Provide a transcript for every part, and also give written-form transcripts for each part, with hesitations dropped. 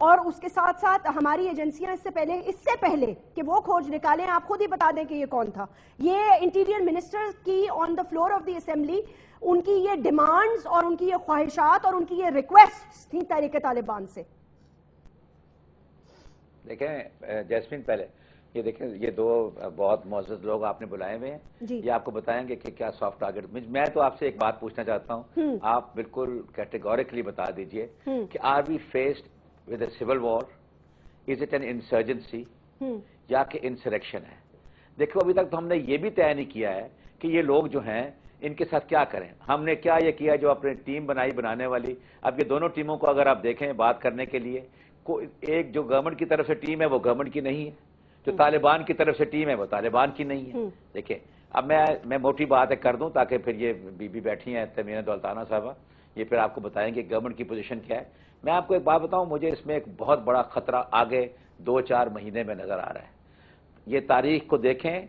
اور اس کے ساتھ ساتھ ہماری ایجنسیاں اس سے پہلے کہ وہ کھوج نکالیں آپ خود ہی بتا دیں کہ یہ کون تھا. یہ انٹیریئر منسٹر کی on the floor of the assembly ان کی یہ ڈیمانڈز اور ان کی یہ خواہشات اور ان کی یہ ریکویسٹ تھیں تحریک طالبان سے. دیکھیں جیسمین، پہلے یہ دیکھیں یہ دو بہت معزز لوگ آپ نے بلائے ہوئے ہیں، یہ آپ کو بتائیں گے کہ کیا سافٹ ٹارگٹ. میں تو آپ سے ایک بات پوچھنا چاہتا ہوں، آپ بالکل کیٹیگوریکلی بتا دیجئے کہ are we faced with a civil war, is it an insurgency یا کہ انسریکشن ہے. دیکھو ابھی تک تو ہم نے یہ بھی طے نہیں کیا ہے کہ یہ لوگ جو ہیں ان کے ساتھ کیا کریں. ہم نے کیا یہ کیا جو اپنے ٹیم بنانے والی، اب یہ دونوں ٹیموں کو اگر آپ دیکھیں بات کرنے کے لیے، ایک جو گورنمنٹ کی طرف سے ٹیم ہے وہ گورنمنٹ کی نہیں ہے، جو طالبان کی طرف سے ٹیم ہے وہ طالبان کی نہیں ہے. دیکھیں اب میں موٹی بات کر دوں تاکہ پھر یہ بی بی بیٹھی ہیں تمینہ دولتانہ صاحبہ، یہ پھر آپ کو بتائیں گے گورنمنٹ کی پوزیشن کیا ہے. میں آپ کو ایک بات بتاؤں، مجھے اس میں ایک بہت بڑا خطرہ آگے 2-4 مہینے میں نظر آ رہا ہے. یہ تاریخ کو دیکھیں،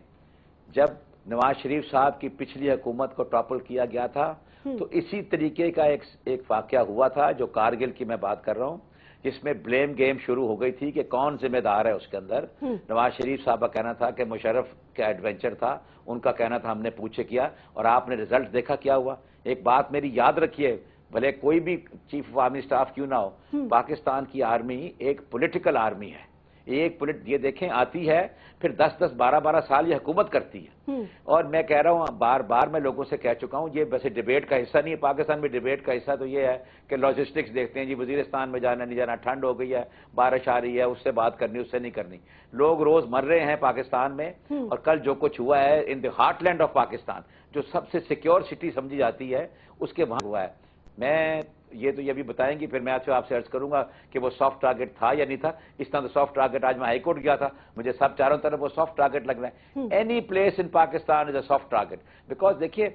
جب نواز شریف صاحب کی پچھلی حکومت کو ٹاپل کیا گیا تھا تو اسی طریقے کا ایک واقعہ ہوا تھا جو کارگل کی میں بات کر رہا ہوں، جس میں بلیم گیم شروع ہو گئی تھی کہ کون ذمہ دار ہے اس کے اندر. نواز شریف صاحب کا کہنا تھا کہ مشرف کا ایڈونچر تھا، ان کا کہنا تھا ہم نے پوچھے کیا، اور آپ نے رزلٹ دیکھا کیا ہوا. ایک بات میری یاد رکھیے، بھلے کوئی بھی چیف آف آرمی سٹاف کیوں نہ ہو، پاکستان کی آرمی ایک پولیٹیکل آرمی ہے. یہ دیکھیں آتی ہے پھر 10-10 12-12 سال یہ حکومت کرتی ہے. اور میں کہہ رہا ہوں بار بار میں لوگوں سے کہہ چکا ہوں، یہ ویسے ڈیبیٹ کا حصہ نہیں ہے. پاکستان میں ڈیبیٹ کا حصہ تو یہ ہے کہ لاجسٹکس دیکھتے ہیں، جی وزیرستان میں جانا نہیں جانا، ٹھنڈ ہو گئی ہے، بارش آ رہی ہے، اس سے بات کرنی اس سے نہیں کرنی. لوگ روز مر رہے ہیں پاکستان میں، اور کل جو کچھ ہوا ہے in the heartland of Pakistan, جو سب سے سیکیور سٹی سمجھی جاتی ہے، اس کے وہاں ہوا ہے. میں یہ بھی بتائیں گی، پھر میں آپ سے عرض کروں گا کہ وہ سافٹ ٹارگٹ تھا یا نہیں تھا. اس طرح تو سافٹ ٹارگٹ، آج میں ہائی کورٹ گیا تھا، مجھے سب چاروں طرف وہ سافٹ ٹارگٹ لگ رہے ہیں. Any place in Pakistan is a soft target, because دیکھیے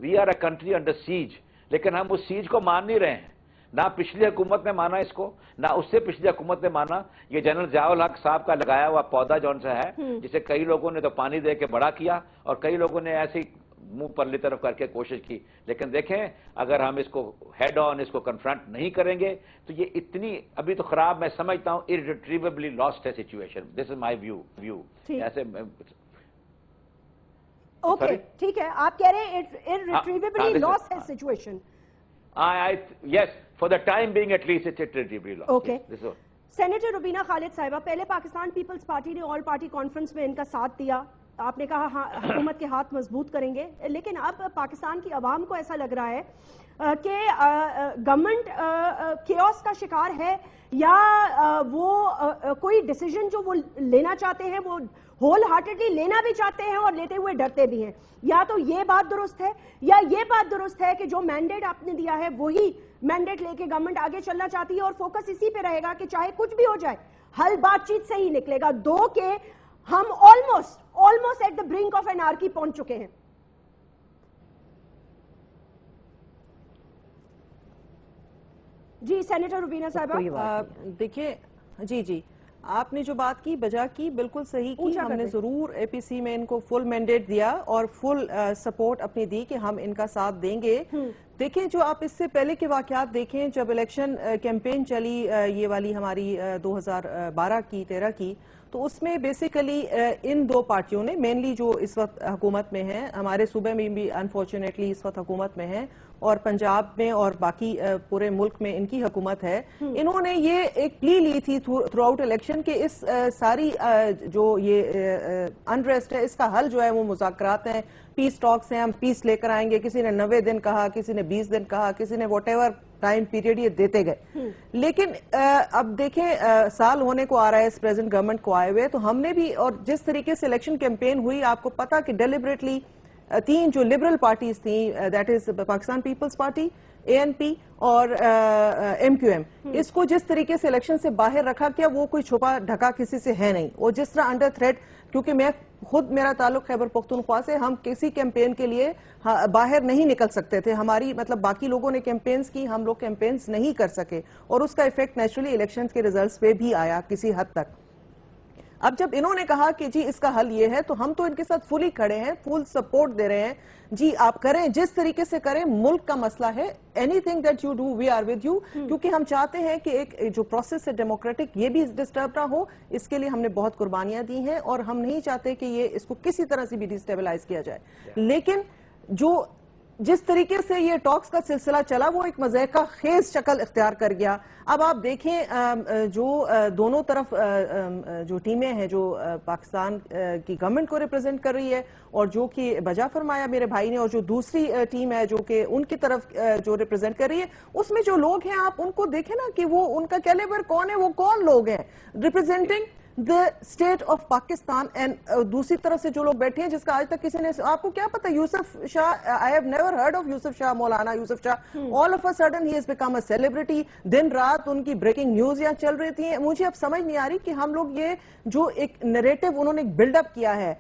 we are a country under siege, لیکن ہم اس سیج کو مان نہیں رہے ہیں. نہ پچھلی حکومت نے مانا اس کو، نہ اس سے پچھلی حکومت نے مانا. یہ جنرل ضیاء الحق صاحب کا لگایا ہوا پودا جون سا ہے، جسے کئی لوگوں نے تو پانی دے کے بڑا کیا اور کئی لوگوں نے ایسی منہ پرلی طرف کر کے کوشش کی. لیکن دیکھیں اگر ہم اس کو ہیڈ آن اس کو کنفرنٹ نہیں کریں گے تو یہ اتنی ابھی تو خراب میں سمجھتا ہوں irretrievably lost ہے situation. This is my view. ایسے اوکے ٹھیک ہے، آپ کہہ رہے ہیں irretrievably lost ہے situation. Yes, for the time being at least it's irretrievably lost. Okay. Senator Rubina Khalid صاحبہ، پہلے پاکستان پیپلز پارٹی نے آل پارٹی کانفرنس میں ان کا ساتھ دیا، آپ نے کہا حکومت کے ہاتھ مضبوط کریں گے، لیکن اب پاکستان کی عوام کو ایسا لگ رہا ہے کہ گورنمنٹ کیوس کا شکار ہے، یا وہ کوئی ڈیسیجن جو وہ لینا چاہتے ہیں وہ ہول ہارٹیڈلی لینا بھی چاہتے ہیں اور لیتے ہوئے ڈرتے بھی ہیں. یا تو یہ بات درست ہے یا یہ بات درست ہے کہ جو مینڈیٹ آپ نے دیا ہے وہی مینڈیٹ لے کے گورنمنٹ آگے چلنا چاہتی ہے اور فوکس اسی پہ رہے گا کہ چاہے کچھ بھی ہو جائے حل بات چیت سے ہی نکلے گا. دو کہ ہم almost at the brink of anarchy پہنچ چکے ہیں. جی سینیٹر روبینہ صاحبہ. دیکھیے جی آپ نے جو بات کی بجا کی بالکل صحیح کی. ہم نے ضرور اے پی سی میں ان کو فل مینڈیٹ دیا اور فل سپورٹ اپنی دی کہ ہم ان کا ساتھ دیں گے. دیکھیں جو آپ اس سے پہلے کے واقعات دیکھیں، جب الیکشن کیمپین چلی یہ والی ہماری 2012 کی 13 کی، تو اس میں بیسیکلی ان دو پارٹیوں نے مینلی جو اس وقت حکومت میں ہیں، ہمارے صوبے میں بھی انفارچونیٹلی اس وقت حکومت میں ہیں اور پنجاب میں اور باقی پورے ملک میں ان کی حکومت ہے، انہوں نے یہ ایک پلی لی تھی تھرو آؤٹ الیکشن کہ اس ساری جو یہ انریسٹ ہے اس کا حل جو ہے وہ مذاکرات ہیں، پیس ٹاکس ہیں، ہم پیس لے کر آئیں گے. کسی نے 90 دن کہا، کسی نے 20 دن کہا، کسی نے واٹ ایور ٹائم پیریڈ یہ دیتے گئے. لیکن اب دیکھیں سال ہونے کو آ رہا ہے اس پریزنٹ گورنمنٹ کو آئے ہوئے، تو ہم نے بھی اور جس طریقے سے الیکشن کیمپین ہوئی آپ کو پتا کہ ڈیلیبریٹلی تین جو لبرل پارٹیز تھیں، that is Pakistan Peoples Party, A N P اور ایم کیو ایم، اس کو جس طریقے سے الیکشن سے باہر رکھا کیا وہ کوئی چھپا ڈھکا کسی سے ہے نہیں. اور جس طرح انڈر تھریٹ، کیونکہ میں خود میرا تعلق خیبر پختونخوا سے، ہم کسی کیمپین کے لیے باہر نہیں نکل سکتے تھے. ہماری مطلب باقی لوگوں نے کیمپینز کی، ہم لوگ کیمپینز نہیں کر سکے اور اس کا ایفیکٹ نیچرلی الیکشنز کے ریزلٹس پہ بھی آیا کسی حد تک. اب جب انہوں نے کہا کہ جی اس کا حل یہ ہے تو ہم تو ان کے ساتھ فلی کھڑے ہیں, فل سپورٹ دے رہے ہیں, جی آپ کریں جس طریقے سے کریں, ملک کا مسئلہ ہے, anything that you do we are with you, کیونکہ ہم چاہتے ہیں کہ ایک جو پروسیس ہے ڈیموکریٹک یہ بھی ڈسٹرب نہ ہو, اس کے لیے ہم نے بہت قربانیاں دی ہیں اور ہم نہیں چاہتے کہ یہ اس کو کسی طرح سے بھی ڈیسٹیبلائز کیا جائے. لیکن جو جس طریقے سے یہ ٹاکس کا سلسلہ چلا وہ ایک مضحکہ خیز شکل اختیار کر گیا. اب آپ دیکھیں جو دونوں طرف جو ٹیمیں ہیں جو پاکستان کی گورنمنٹ کو ریپرزینٹ کر رہی ہے اور جو کہ بجا فرمایا میرے بھائی نے, اور جو دوسری ٹیم ہے جو کہ ان کی طرف جو ریپرزینٹ کر رہی ہے, اس میں جو لوگ ہیں آپ ان کو دیکھیں نا کہ وہ ان کا کیلیبر کون ہے, وہ کون لوگ ہیں representing the state of Pakistan. and دوسری طرف سے جو لوگ بیٹھے ہیں جس کا آج تک کسی نے, آپ کو کیا پتا یوسف شاہ, I have never heard of Yusuf Shah, Maulana Yusuf Shah, all of a sudden he has become a celebrity. دن رات ان کی بریکنگ نیوز یہاں چل رہی تھی. مجھے اب سمجھ نہیں آ رہی کہ ہم لوگ یہ جو ایک نیریٹو انہوں نے بلڈ اپ کیا ہے,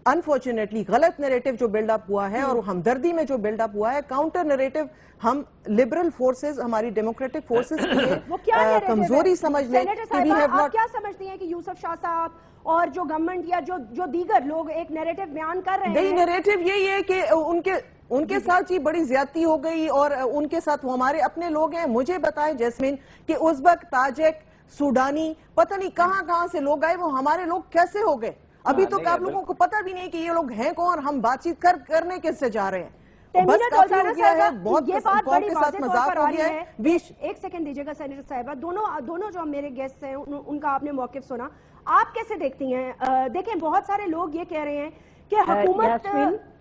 انفارچونیٹلی غلط نیریٹو جو بلڈ اپ ہوا ہے اور ہمدردی میں جو بلڈ اپ ہوا ہے, کاؤنٹر نیریٹو ہم لبرل فورسز, ہماری ڈیموکریٹک فورسز کی کمزوری سمجھ لیں. آپ کیا سمجھتی ہیں کہ یوسف شاہ صاحب اور جو گورنمنٹ یا جو دیگر لوگ ایک نیریٹو بیان کر رہے ہیں, نیریٹو یہی ہے کہ ان کے ساتھ جی بڑی زیادتی ہو گئی اور ان کے ساتھ وہ ہمارے اپنے لوگ ہیں. مجھے بتائیں جیسمین کہ ازبک, تاجک, سوڈانی, پتہ نہیں کہاں سے لوگ آئے, وہ ہمارے لوگ کیسے ہو گئے؟ ابھی تو آپ لوگوں کو پتہ بھی نہیں کہ یہ لوگ ہیں کون, ہم بات چیت کرنے کس سے جا رہے ہیں. بس کافی ہو گیا ہے, بہت قوم کے ساتھ مذاق ہو گیا ہے. ایک سیکنڈ دیجیے گا سینیٹر صاحبہ, دونوں جو میرے گیسٹ ہیں ان کا آپ نے موقف سنا, آپ کیسے دیکھتی ہیں؟ دیکھیں بہت سارے لوگ یہ کہہ رہے ہیں کہ حکومت,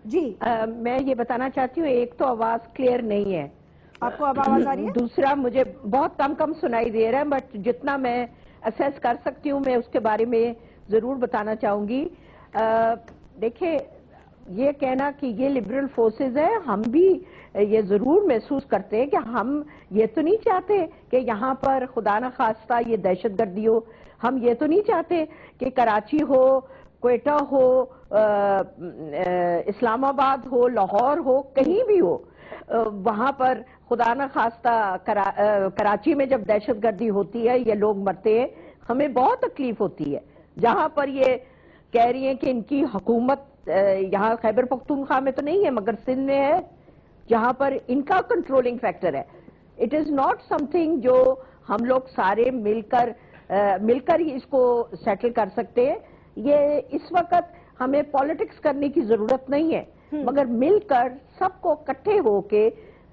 جی میں یہ بتانا چاہتی ہوں, ایک تو آواز کلیئر نہیں ہے. آپ کو اب آواز آ رہی ہے؟ دوسرا مجھے بہت کم سنائی دے رہا ہے, بٹ جتنا میں اسیس کر سکتی ہوں میں اس کے بارے میں ضرور بتانا چاہوں گی. دیکھیں یہ کہنا کہ یہ لبرل فورسز ہے, ہم بھی یہ ضرور محسوس کرتے ہیں کہ ہم یہ تو نہیں چاہتے کہ یہاں پر خدا نہ خواستہ یہ دہشت گردی ہو, ہم یہ تو نہیں چاہتے کہ کراچی ہو, کوئٹہ ہو, اسلام آباد ہو, لاہور ہو, کہیں بھی ہو, وہاں پر خدا نہ خواستہ کراچی میں جب دہشت گردی ہوتی ہے, یہ لوگ مرتے ہیں, ہمیں بہت تکلیف ہوتی ہے. جہاں پر یہ کہہ رہی ہیں کہ ان کی حکومت یہاں خیبر پختونخوا میں تو نہیں ہے مگر سندھ میں ہے, جہاں پر ان کا کنٹرولنگ فیکٹر ہے. It is not some thing جو ہم لوگ سارے مل کر ہی اس کو سیٹل کر سکتے ہیں. یہ اس وقت ہمیں پالیٹکس کرنے کی ضرورت نہیں ہے, مگر مل کر سب کو اکٹھے ہو کے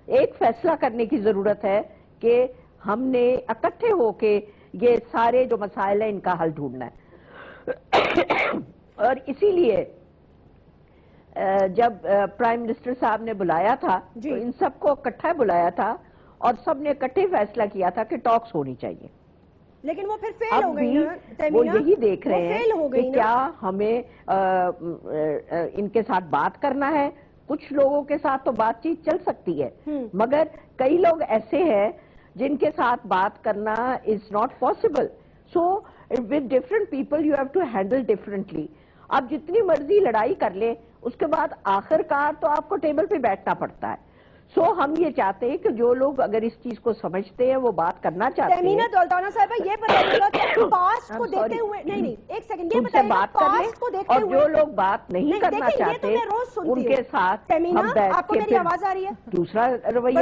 ایک فیصلہ کرنے کی ضرورت ہے کہ ہم نے اکٹھے ہو کے یہ سارے جو مسائل ہیں ان کا حل ڈھونڈنا ہے. اور اسی لیے جب پرائم منسٹر صاحب نے بلایا تھا تو ان سب کو اکٹھا بلایا تھا اور سب نے اکٹھے فیصلہ کیا تھا کہ ٹاکس ہونی چاہیے. لیکن وہ پھر فیل ہو گئی نا, وہ یہی دیکھ رہے ہیں کہ کیا ہمیں ان کے ساتھ بات کرنا ہے. کچھ لوگوں کے ساتھ تو بات چیت چل سکتی ہے, مگر کئی لوگ ایسے ہیں جن کے ساتھ بات کرنا is not possible. So with different people you have to handle differently. آپ جتنی مرضی لڑائی کر لیں اس کے بعد آخر کار تو آپ کو ٹیبل پہ بیٹھنا پڑتا ہے. سو ہم یہ چاہتے ہیں کہ جو لوگ اگر اس چیز کو سمجھتے ہیں وہ بات کرنا چاہتے ہیں. تیمینہ دولتانہ صاحبہ یہ بتائیے گا کہ پاسٹ کو دیکھتے ہوئے, نہیں ایک سیکنڈ, یہ بتائیے گا پاسٹ کو دیکھتے ہوئے, اور جو لوگ بات نہیں کرنا چاہتے ان کے ساتھ ہم بیٹھ کے, آپ کو میری آواز آ رہی ہے؟ دوسرا رویہ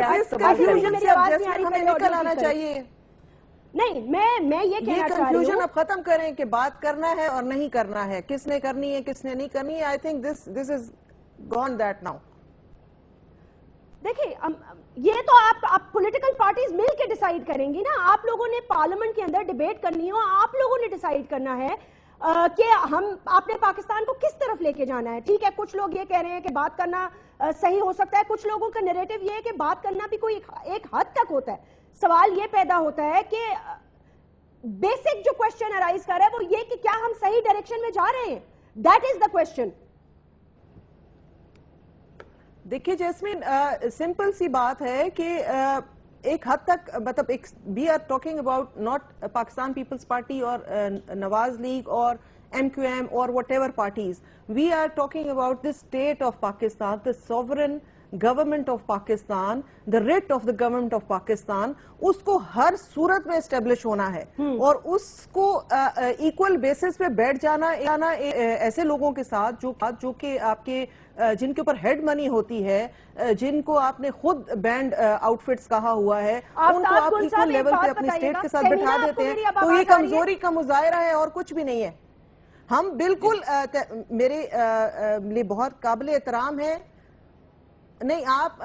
نکل آنا چاہیے. نہیں میں یہ کہنا چاہ رہی ہوں, اب ختم کریں کہ بات کرنا ہے اور نہیں کرنا ہے, کس نے کرنی ہے کس نے نہیں کرنی ہے. I think this is gone that now. دیکھیں یہ تو آپ پولیٹیکل پارٹیز مل کے ڈیسائیڈ کریں گی نا. آپ لوگوں نے پارلیمنٹ کے اندر ڈیبیٹ کرنی ہو, آپ لوگوں نے ڈیسائیڈ کرنا ہے کہ آپ نے پاکستان کو کس طرف لے کے جانا ہے. ٹھیک ہے, کچھ لوگ یہ کہہ رہے ہیں کہ بات کرنا صحیح ہو سکتا ہے, کچھ لوگوں کا نیریٹو یہ ہے کہ بات کرنا بھی کوئی ایک حد تک ہوتا ہے. سوال یہ پیدا ہوتا ہے کہ بیسک جو کوشچن ارائز کر رہا ہے وہ یہ کہ کیا ہم صحیح ڈائریکشن میں جا رہے ہیں. That is the question. دیکھیے جیسمین, سمپل سی بات ہے کہ ایک حد تک مطلب we are talking about not Pakistan Peoples Party اور نواز لیگ اور MQM or whatever parties. We are talking about the state of Pakistan, the sovereign government of Pakistan, the writ of the government of Pakistan, اس کو ہر صورت میں اسٹیبلش ہونا ہے, اور اس کو ایکول بیسس پہ بیٹھ جانا ایسے لوگوں کے ساتھ جو کہ آپ کے جن کے اوپر ہیڈ منی ہوتی ہے, جن کو آپ نے خود بینڈ آؤٹ فٹس کہا ہوا ہے, ان کو آپ ایکول لیول پہ اپنی اسٹیٹ کے ساتھ بٹھا دیتے ہیں, تو یہ کمزوری کا مظاہرہ ہے اور کچھ بھی نہیں ہے. ہم بالکل میرے لیے بہت قابل احترام ہے, نہیں آپ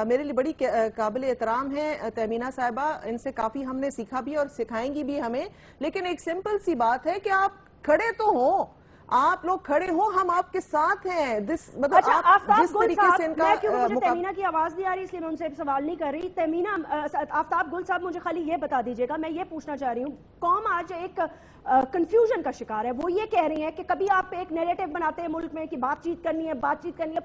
میرے لیے بڑی قابل احترام ہیں تہمینہ صاحبہ, ان سے کافی ہم نے سیکھا بھی اور سکھائیں گی بھی ہمیں, لیکن ایک سمپل سی بات ہے کہ آپ کھڑے تو ہوں, آپ لوگ کھڑے ہوں, ہم آپ کے ساتھ ہیں. مطلب آپ جس طریقے سے ان کا تہمینہ کی آواز نہیں آ رہی, اس لیے میں ان سے سوال نہیں کر رہی. تہمینہ, آفتاب گل صاحب مجھے خالی یہ بتا دیجئے گا, میں یہ پوچھنا چاہ رہی ہوں, قوم آج ایک کنفیوژن کا شکار ہے. وہ یہ کہہ رہی ہیں کہ کبھی آپ ایک نیریٹو بناتے ہیں ملک میں کہ بات چیت کرنی ہے,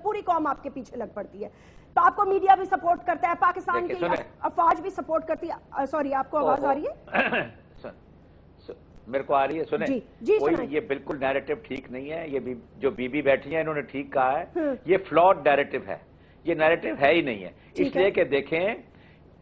پوری قوم آپ کے پیچھے لگ پڑتی ہے, تو آپ کو میڈیا بھی سپورٹ کرتا ہے, پاکستان کی افواج بھی سپورٹ کرتی ہے. سوری, آپ کو آواز آ رہی ہے؟ میرے کو آ رہی ہے, سنیں. یہ بالکل نیریٹو ٹھیک نہیں ہے. یہ جو بی بی بیٹھی ہیں انہوں نے ٹھیک کہا ہے, یہ فلاڈ نیریٹو ہے, یہ نیریٹو ہے ہی نہیں ہے. اس لیے کہ دیکھیں,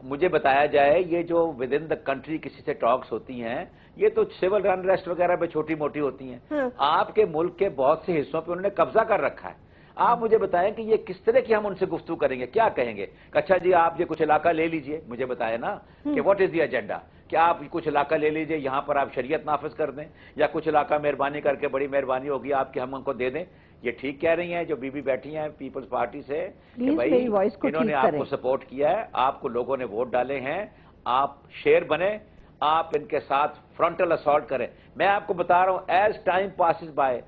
مجھے بتایا جائے یہ جو ود ان دا کنٹری کسی سے ٹاکس ہوتی ہیں, یہ تو سول انریسٹ وغیرہ پہ چھوٹی موٹی ہوتی ہیں. آپ کے ملک کے بہت سے حصوں پہ انہوں نے قبضہ کر رکھا ہے. آپ مجھے بتائیں کہ یہ کس طرح کی ہم ان سے گفتگو کریں گے, کیا کہیں گے کہ اچھا جی آپ یہ کچھ علاقہ لے لیجئے, مجھے بتائیں نا کہ واٹ از دی ایجنڈا, کہ آپ کچھ علاقہ لے لیجئے, یہاں پر آپ شریعت نافذ کر دیں, یا کچھ علاقہ مہربانی کر کے, بڑی مہربانی ہوگی آپ کی, ہم ان کو دے دیں. یہ ٹھیک کہہ رہی ہیں جو بی بی بیٹھی ہیں پیپلز پارٹی سے کہ بھائی انہوں نے آپ کو سپورٹ کیا ہے, آپ کو لوگوں نے ووٹ ڈالے ہیں, آپ شیر بنے, آپ ان کے ساتھ فرنٹل اسالٹ کریں. میں آپ کو بتا رہا ہوں, as time passes by,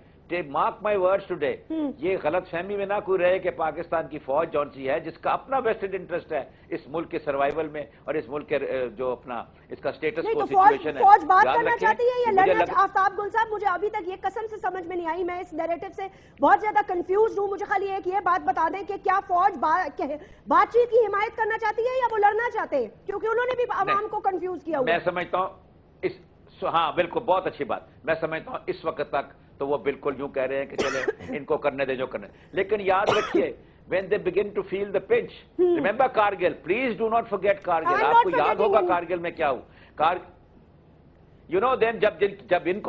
mark my words today, یہ غلط فہمی میں نہ کوئی رہے کہ پاکستان کی فوج جون سی ہے جس کا اپنا ویسٹڈ انٹرسٹ ہے اس ملک کے سروائیول میں اور اس ملک کے جو اپنا اس کا سٹیٹس کو سچویشن ہے. فوج بات کرنا چاہتی ہے یا لڑنا؟ آفتاب گل صاحب, مجھے ابھی تک یہ قسم سے سمجھ میں نہیں آئی, میں اس نیریٹو سے بہت زیادہ کنفیوزڈ ہوں. مجھے خالی ایک یہ بات بتا دیں کہ کیا فوج بات چیت کی حمایت کرنا چاہتی ہے یا وہ لڑنا چاہتے ہیں, کیونکہ انہوں نے بھی عوام کو کنفیوز کیا ہوا. میں سمجھتا ہوں ہاں بالکل بہت اچھی بات, میں سمجھتا ہوں اس وقت تک تو وہ بالکل یوں کہہ رہے ہیں کہ چلے ان کو کرنے دیں جو کرنے. لیکن یاد رکھیے, when they begin to feel the pinch, remember Kargil, please do not forget Kargil. آپ کو یاد ہوگا کارگل میں کیا ہوا, یو نو دین جب ان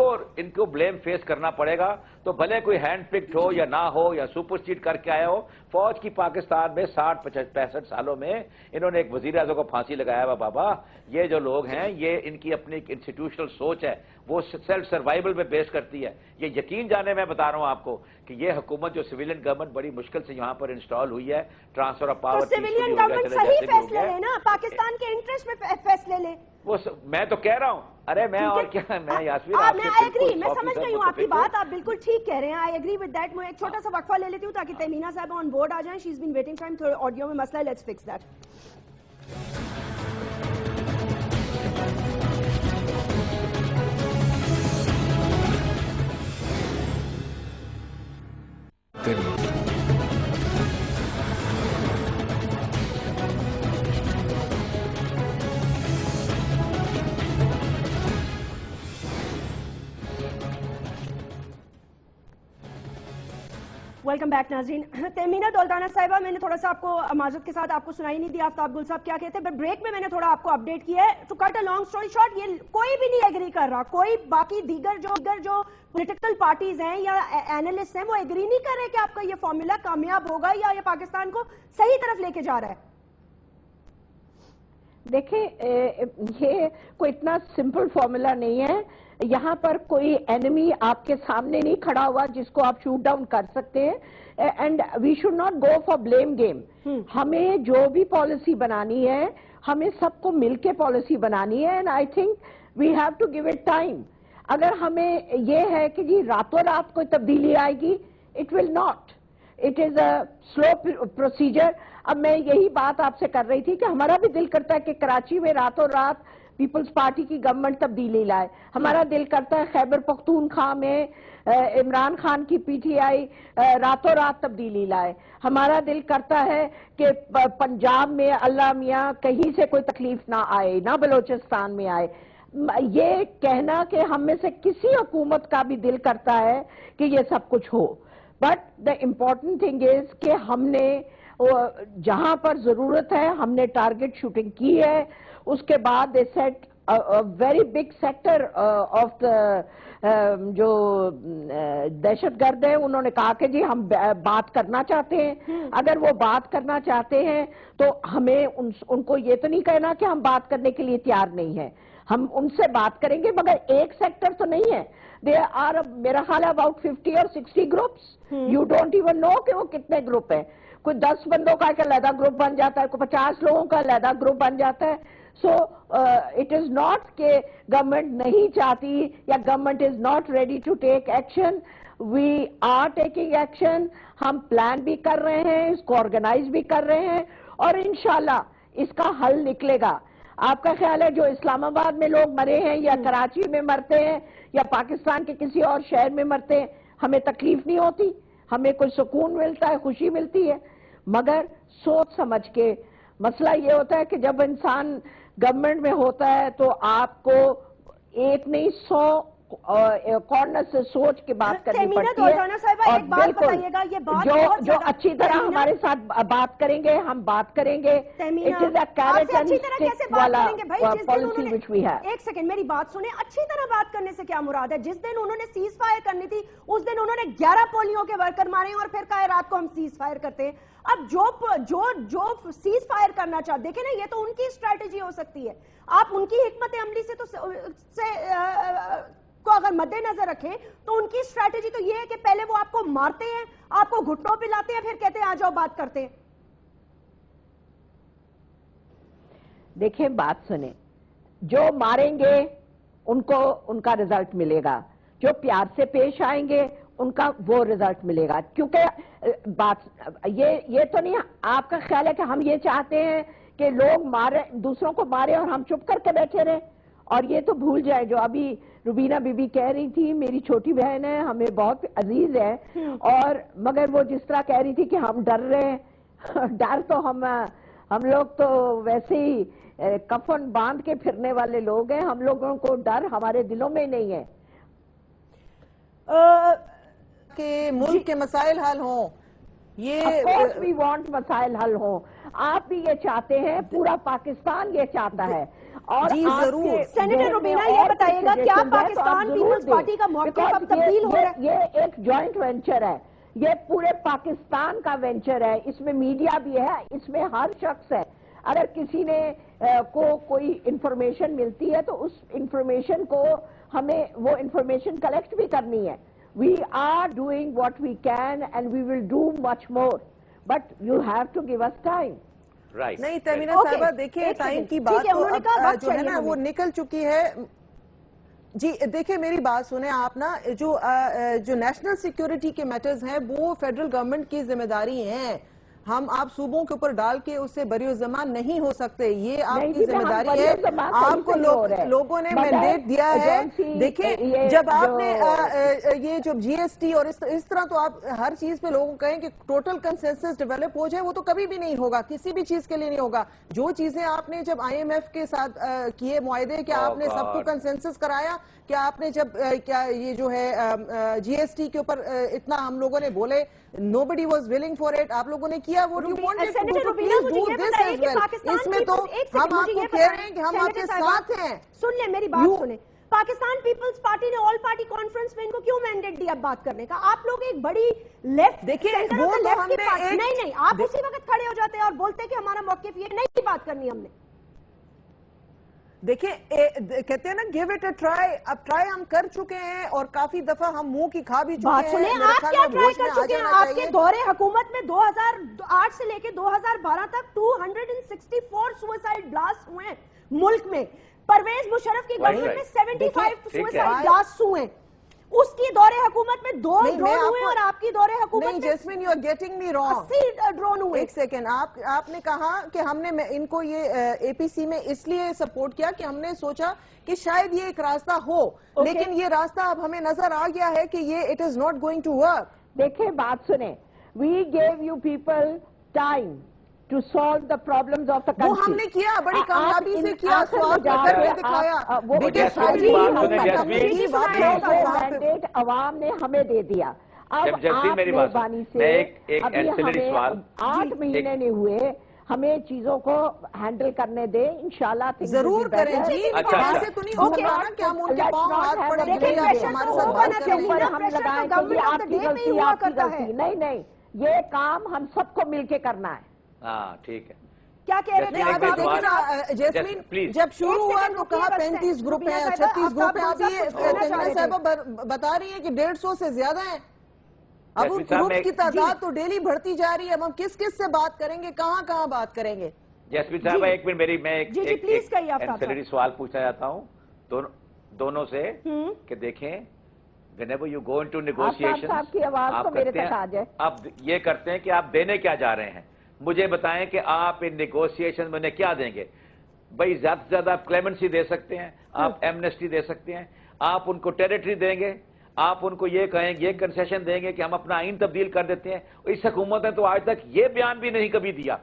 کو بلیم فیس کرنا پڑے گا تو بھلے کوئی ہینڈ پکڈ ہو یا نہ ہو یا سپر سیڈ کر کے آیا ہو. فوج کی پاکستان میں 60-65 سالوں میں انہوں نے ایک وزیر اعظم کو پھانسی لگایا ہوا. بابا یہ جو لوگ ہیں یہ ان کی اپنی انسٹیٹیوشنل سوچ ہے, وہ سیلف سروائیول پہ بیس کرتی ہے. یہ یقین جانے میں بتا رہا ہوں آپ کو کہ یہ حکومت جو سویلین گورنمنٹ بڑی مشکل سے یہاں پر انسٹال ہوئی ہے, transfer of power civilian government صحیح فیصلے لے نا, پاکستان کے انٹرسٹ میں فیصلے لے. وہ میں تو کہہ رہا ہوں, ارے میں اور کیا, میں یاسمین میں سمجھ گئی ہوں آپ کی بات, آپ بالکل ٹھیک کہہ رہے ہیں, آئی ایگری ود دیٹ. میں ایک چھوٹا سا وقفہ لے لیتی ہوں تاکہ تہمینہ صاحب آن بورڈ آ جائیں. شی از بین ویٹنگ ٹائم, تھوڑے آڈیو میں مسئلہ ہے, let's fix that. Welcome back ناظرین. تہمینہ دولتانہ صاحبہ, میں نے تھوڑا سا آپ کو معذرت کے ساتھ آپ کو سنائی نہیں دیا آفتاب گل صاحب کیا کہتے ہیں, بٹ بریک میں نے تھوڑا آپ کو اپڈیٹ کیا ہے. To cut a long story short, یہ کوئی بھی نہیں ایگری کر رہا, کوئی باقی دیگر جو پولیٹیکل پارٹیز ہیں یا اینالسٹ ہیں وہ ایگری نہیں کر رہے کہ آپ کا یہ فارمولا کامیاب ہوگا یا یہ پاکستان کو صحیح طرف لے کے جا رہا ہے. دیکھیں یہ کوئی اتنا سمپل فارمولا نہیں ہے. یہاں پر کوئی اینمی آپ کے سامنے نہیں کھڑا ہوا جس کو آپ شوٹ ڈاؤن کر سکتے ہیں, and we should not go for blame game. ہمیں جو بھی پالیسی بنانی ہے ہمیں سب کو مل کے پالیسی بنانی ہے, and I think we have to give it time. اگر ہمیں یہ ہے کہ جی راتوں رات کوئی تبدیلی آئے گی, it will not, it is a slow procedure. اب میں یہی بات آپ سے کر رہی تھی کہ ہمارا بھی دل کرتا ہے کہ کراچی میں راتوں رات پیپلز پارٹی کی گورنمنٹ تبدیلی لائے. ہمارا دل کرتا ہے خیبر پختونخوا میں عمران خان کی پی ٹی آئی راتوں رات تبدیلی لائے. ہمارا دل کرتا ہے کہ پنجاب میں اللہ میاں کہیں سے کوئی تکلیف نہ آئے, نہ بلوچستان میں آئے. یہ کہنا کہ ہم میں سے کسی حکومت کا بھی دل کرتا ہے کہ یہ سب کچھ ہو, but the important thing is کہ ہم نے جہاں پر ضرورت ہے ہم نے ٹارگٹ شوٹنگ کی ہے. اس کے بعد they set very big sector of جو دہشت گرد ہیں, انہوں نے کہا کہ جی ہم بات کرنا چاہتے ہیں. اگر وہ بات کرنا چاہتے ہیں تو ہمیں ان کو یہ تو نہیں کہنا کہ ہم بات کرنے کے لیے تیار نہیں ہیں. ہم ان سے بات کریں گے, مگر ایک سیکٹر تو نہیں ہے. دے آر میرا خیال ہے about 50 or 60 groups. You don't even know کہ وہ کتنے گروپ ہیں. کوئی 10 بندوں کا ایک علیحدہ گروپ بن جاتا ہے, کوئی 50 لوگوں کا علیحدہ گروپ بن جاتا ہے. سو اٹ از ناٹ کہ گورنمنٹ نہیں چاہتی یا government is not ready to take action. We are taking action. ہم پلان بھی کر رہے ہیں, اس کو آرگنائز بھی کر رہے ہیں, اور انشاءاللہ اس کا حل نکلے گا. آپ کا خیال ہے جو اسلام آباد میں لوگ مرے ہیں یا کراچی میں مرتے ہیں یا پاکستان کے کسی اور شہر میں مرتے ہیں, ہمیں تکلیف نہیں ہوتی؟ ہمیں کوئی سکون ملتا ہے, خوشی ملتی ہے؟ مگر سوچ سمجھ کے. مسئلہ یہ ہوتا ہے کہ جب انسان گورنمنٹ میں ہوتا ہے تو آپ کو ایک نہیں 100 کارنر سے سوچ کے بات کرنی پڑتی ہے. اور بالکل جو اچھی طرح ہمارے ساتھ بات کریں گے ہم بات کریں گے. It is a carrot and stick والا policy which we have. ایک سیکنڈ میری بات سنیں. اچھی طرح بات کرنے سے کیا مراد ہے؟ جس دن انہوں نے سیز فائر کرنی تھی اس دن انہوں نے 11 پولیو کے ورکر مارے اور پھر کہا رات کو ہم سیز فائر کرتے ہیں. اب جو سیز فائر کرنا چاہتے, دیکھیں نا, یہ تو ان کی اسٹریٹجی ہو سکتی ہے. آپ ان کی حکمت عملی سے کو اگر مد نظر رکھیں تو ان کی اسٹریٹجی تو یہ ہے کہ پہلے وہ آپ کو مارتے ہیں, آپ کو گھٹنوں پہ لاتے ہیں, پھر کہتے ہیں آ جاؤ بات کرتے ہیں. دیکھیں بات سنیں, جو ماریں گے ان کو ان کا رزلٹ ملے گا, جو پیار سے پیش آئیں گے ان کا وہ رزلٹ ملے گا. کیونکہ بات یہ تو نہیں آپ کا خیال ہے کہ ہم یہ چاہتے ہیں کہ لوگ مارے, دوسروں کو مارے اور ہم چپ کر کے بیٹھے رہیں. اور یہ تو بھول جائیں جو ابھی روبینہ بی بی کہہ رہی تھی, میری چھوٹی بہن ہے, ہمیں بہت عزیز ہے, اور مگر وہ جس طرح کہہ رہی تھی کہ ہم ڈر رہے ہیں. ڈر تو ہم لوگ تو ویسے ہی کفن باندھ کے پھرنے والے لوگ ہیں. ہم لوگوں کو ڈر ہمارے دلوں میں نہیں ہے. کہ ملک کے مسائل حل ہوں, یہ of course we want مسائل حل ہوں. آپ بھی یہ چاہتے ہیں, پورا پاکستان یہ چاہتا ہے. اور جی ضرور. سینیٹر روبینہ یہ بتائیے گا کیا پاکستان پیپلز پارٹی کا موقف اب تبدیل ہو رہا ہے؟ یہ ایک جوائنٹ وینچر ہے, یہ پورے پاکستان کا وینچر ہے. اس میں میڈیا بھی ہے, اس میں ہر شخص ہے. اگر کسی نے کوئی انفارمیشن ملتی ہے تو اس انفارمیشن کو ہمیں وہ انفارمیشن کلیکٹ بھی کرنی ہے. We are doing what we can and we will do much more. But you have to give us time. Right. نہیں تیمینہ صاحبہ, دیکھیں ٹائم کی بات تو جو ہے نا وہ نکل چکی ہے. جی دیکھیں میری بات سنیں آپ نا, جو نیشنل سیکیورٹی کے میٹرز ہیں وہ فیڈرل گورنمنٹ کی ذمہ داری ہیں. ہم آپ صوبوں کے اوپر ڈال کے اس سے بری الزمان نہیں ہو سکتے. یہ آپ کی ذمہ داری ہے. آپ کو لوگوں نے مینڈیٹ دیا ہے. دیکھیں جب آپ نے یہ جو جی ایس ٹی اور اس طرح, تو آپ ہر چیز پہ لوگوں کہیں کہ ٹوٹل کنسنسس ڈیولپ ہو جائے, وہ تو کبھی بھی نہیں ہوگا, کسی بھی چیز کے لیے نہیں ہوگا. جو چیزیں آپ نے جب آئی ایم ایف کے ساتھ کیے معاہدے, کیا آپ نے سب کو کنسنسس کرایا؟ کیا آپ نے جب کیا یہ جو ہے جی ایس ٹی کے اوپر اتنا ہم لوگوں نے بولے, nobody was willing for it, آپ لوگوں نے کیا what you wanted to do, please do this as well. اس میں تو ہم آپ کو کہہ رہے ہیں کہ ہم آپ کے ساتھ ہیں. سن لیں میری بات سنیں. پاکستان پیپلز پارٹی نے آل پارٹی کانفرنس میں ان کو کیوں مینڈیٹ دیا بات کرنے کا؟ آپ لوگ ایک بڑی لیفٹ, دیکھیں وہ تو ہم نے نہیں آپ اسی وقت کھڑے ہو جاتے ہیں اور بولتے ہیں کہ ہمارا موقف یہ نہیں, بات کرنی ہم نے. دیکھیں کہتے ہیں نا give it a try. اب ٹرائی ہم کر چکے ہیں اور کافی دفعہ ہم منہ کی کھا بھی چکے ہیں. بات سنیں, آپ کیا ٹرائی کر چکے ہیں؟ آپ کے دور حکومت میں 2008 سے لے کے 2012 تک 264 سوئسائڈ بلاسٹ ہوئے ہیں ملک میں. پرویز مشرف کی گورنمنٹ میں 75 سوئسائڈ بلاسٹ ہوئے ہیں. اس کی دور حکومت میں 2 ڈرون ہوئے اور آپ کی دور حکومت میں Jasmine you are getting me wrong. 80 drone ہوئے. ایک سیکنڈ, آپ نے کہا کہ ہم نے ان کو یہ اے پی سی میں اس لیے سپورٹ کیا کہ ہم نے سوچا کہ شاید یہ ایک راستہ ہو, لیکن یہ راستہ اب ہمیں نظر آ گیا ہے کہ یہ it is not going to work. دیکھیں بات سنیں, we give you people time to solve the problems of the country. وہ ہم نے کیا, بڑی کامیابی سے کیا, سوال کر کے دکھایا. مینڈیٹ عوام نے ہمیں دے دیا. اب آپ مہربانی سے ابھی ہمیں 8 مہینے نہیں ہوئے، ہمیں چیزوں کو ہینڈل کرنے دیں انشاءاللہ ضرور کریں جی، ایسے تو نہیں ہو سکتا نا کہ ہم ان کے پاؤں ہاتھ پڑے گئے ہمارے ساتھ بات کریں گے، ہم لگائیں کہ یہ آپ کی غلطی، آپ کی غلطی، نہیں، یہ کام ہم سب کو مل کے کرنا ہے۔ ہاں ٹھیک ہے، کیا کہہ رہے تھے آپ دیکھیں نا جیسمین، جب شروع ہوا تو کہا 35 گروپ ہیں، 36 گروپ ہیں، اب یہ تیمینہ صاحبہ بتا رہی ہیں کہ 150 سے زیادہ ہیں۔ اب ان گروپس کی تعداد تو ڈیلی بڑھتی جا رہی ہے، اب ہم کس سے بات کریں گے، کہاں بات کریں گے؟ جیسمین صاحبہ ایک منٹ، میں ایک انسلری سوال پوچھنا چاہتا ہوں دونوں سے کہ دیکھیں whenever you go into negotiations آپ کی آواز تو میرے تک آ جائے، اب یہ کرتے ہیں کہ آپ دینے کیا جا رہے ہیں، مجھے بتائیں کہ آپ ان نیگوشیشن میں کیا دیں گے؟ بھئی زیادہ سے زیادہ آپ کلیمنسی دے سکتے ہیں، آپ ایمنسٹی دے سکتے ہیں، آپ ان کو ٹیریٹری دیں گے، آپ ان کو یہ کہیں گے، یہ کنسیشن دیں گے کہ ہم اپنا آئین تبدیل کر دیتے ہیں۔ اس حکومت نے تو آج تک یہ بیان بھی نہیں کبھی دیا،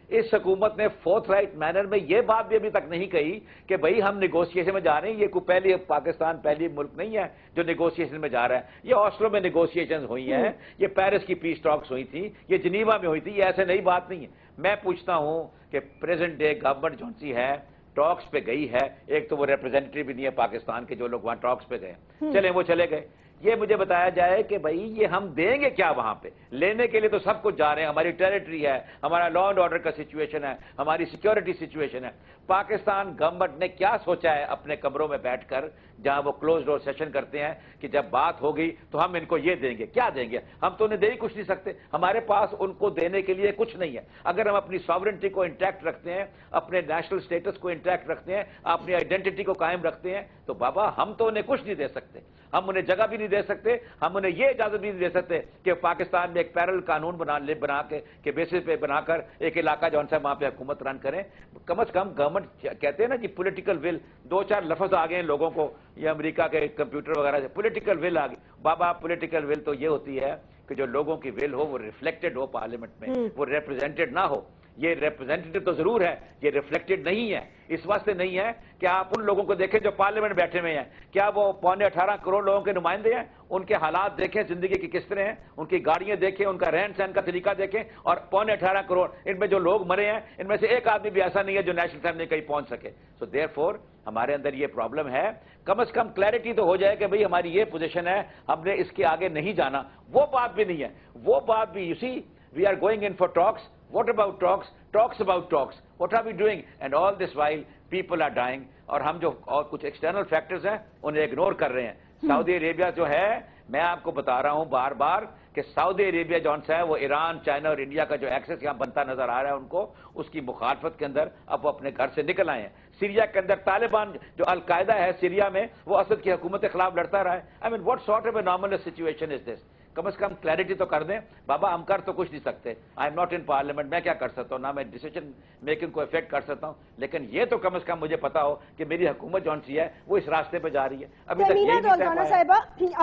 اس حکومت نے فورتھ رائٹ مینر میں یہ بات بھی ابھی تک نہیں کہی کہ بھئی ہم نیگوشیشن میں جا رہے ہیں۔ یہ کوئی پاکستان پہلی ملک نہیں ہے جو نیگوشیشن میں جا رہا ہے، یہ آسلو میں نیگوشیشن ہوئی ہیں، یہ پیرس کی پیس ٹاکس ہوئی تھی، یہ جنیوا میں ہوئی تھی، یہ ایسے نئی بات نہیں ہے۔ میں پوچھتا ہوں کہ پریزنٹ ڈے گورنمنٹ جون سی ہے ٹاکس پہ گئی ہے، ایک تو وہ ریپرزینٹیٹیو بھی نہیں ہے پاکستان کے جو لوگ وہاں ٹاکس پہ گئے، چلیں وہ چلے گئے، یہ مجھے بتایا جائے کہ بھئی یہ ہم دیں گے کیا وہاں پہ؟ لینے کے لیے تو سب کچھ جا رہے ہیں، ہماری ٹیریٹری ہے، ہمارا لا اینڈ آرڈر کا سچویشن ہے، ہماری سیکیورٹی سچویشن ہے۔ پاکستان گورنمنٹ نے کیا سوچا ہے اپنے کمروں میں بیٹھ کر جہاں وہ کلوز ڈور سیشن کرتے ہیں کہ جب بات ہوگی تو ہم ان کو یہ دیں گے؟ کیا دیں گے؟ ہم تو انہیں دے ہی کچھ نہیں سکتے، ہمارے پاس ان کو دینے کے لیے کچھ نہیں ہے۔ اگر ہم اپنی ساورنٹی کو انٹیکٹ رکھتے ہیں، اپنے نیشنل سٹیٹس کو انٹیکٹ رکھتے ہیں، اپنی آئیڈینٹی کو قائم رکھتے ہیں، تو بابا ہم تو انہیں کچھ نہیں دے سکتے، ہم انہیں جگہ بھی نہیں دے سکتے، ہم انہیں یہ اجازت بھی نہیں دے سکتے کہ پاکستان میں ایک پیرل قانون بنا کے بیسس پہ بنا کر ایک علاقہ جو ہے وہاں پہ حکومت رن کریں۔ کم از کم گورنمنٹ کہتے ہیں نا جی پولیٹیکل ول، 2-4 لفظ آ گئے ہیں لوگوں کو، یہ امریکہ کے کمپیوٹر وغیرہ سے پولیٹیکل ول آ گئی۔ بابا پولیٹیکل ول تو یہ ہوتی ہے کہ جو لوگوں کی ول ہو وہ ریفلیکٹڈ ہو پارلیمنٹ میں، وہ ریپرزینٹڈ نہ ہو۔ یہ ریپرزینٹیٹو تو ضرور ہے، یہ ریفلیکٹڈ نہیں ہے، اس واسطے نہیں ہے کہ آپ ان لوگوں کو دیکھیں جو پارلیمنٹ بیٹھے ہوئے ہیں، کیا وہ 18.25 کروڑ لوگوں کے نمائندے ہیں؟ ان کے حالات دیکھیں زندگی کی کس طرح ہیں، ان کی گاڑیاں دیکھیں، ان کا رہن سہن کا طریقہ دیکھیں، اور 18.25 کروڑ ان میں جو لوگ مرے ہیں ان میں سے ایک آدمی بھی ایسا نہیں ہے جو نیشنل اسمبلی کہیں پہنچ سکے۔ سو دیئر فور ہمارے اندر یہ پرابلم ہے، کم از کم کلیئرٹی تو ہو جائے کہ بھئی ہماری یہ پوزیشن ہے، ہم نے اس کے آگے نہیں جانا۔ وہ بات بھی نہیں ہے، وہ بات بھی you see we are going in for talks. What about talks? Talks about talks. What are we doing? And all this while people are dying. اور ہم جو اور کچھ ایکسٹرنل فیکٹرز ہیں انہیں اگنور کر رہے ہیں۔ سعودی عربیہ جو ہے، میں آپ کو بتا رہا ہوں بار بار کہ سعودی عربیہ جون سا ہے وہ ایران، چائنا اور انڈیا کا جو ایکسس یہاں بنتا نظر آ رہا ہے ان کو، اس کی مخالفت کے اندر اب وہ اپنے گھر سے نکل آئے ہیں۔ سیریا کے اندر طالبان جو القاعدہ ہے سیریا میں، وہ اسد کی حکومت کے خلاف لڑتا رہا ہے۔ I mean what sort of a anomalous situation is this? Come is come clarity تو کر دیں۔ بابا ہم کر تو کچھ نہیں سکتے، I am not in parliament, میں کیا کر سکتا ہوں؟ نہ میں ڈیسیجن میکنگ کو افیکٹ کر سکتا ہوں، لیکن یہ تو کم از کم مجھے پتا ہو کہ میری حکومت جون سی ہے وہ اس راستے پہ جا رہی ہے۔ ابھی تک یہی نہیں صاحبہ